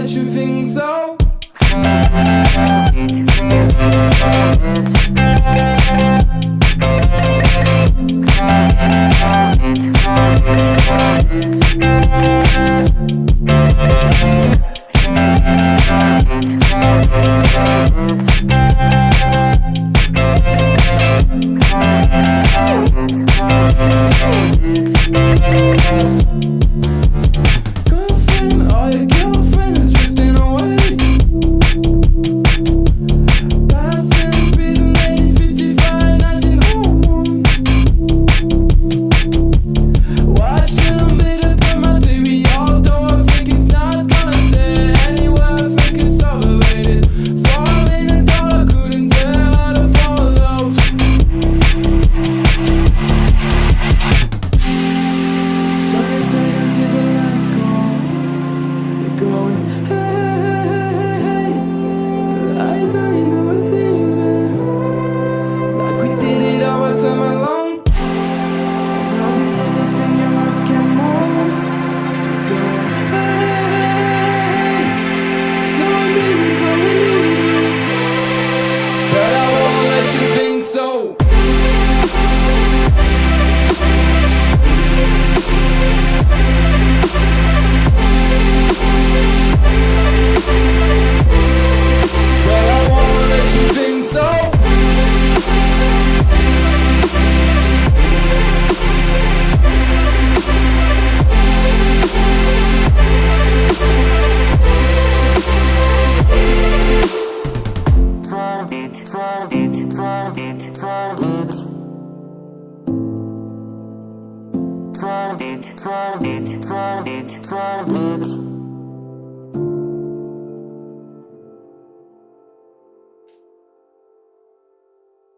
You think so? Girlfriend, or your girlfriend is drifting away. Passing prison late 55, 1901. Watching a bit of the material, though I think it's not gonna stay anywhere. I think it's overrated. For a minute, I couldn't tell how to follow. It's 20 seconds till the last call. You're going, hey, I don't know it's easy. Like we did it all summer long. And I'll be anything you ask and more. You're going, hey, it's not a miracle we need you, but I won't let you think so. But I won't let you think so. Fall it.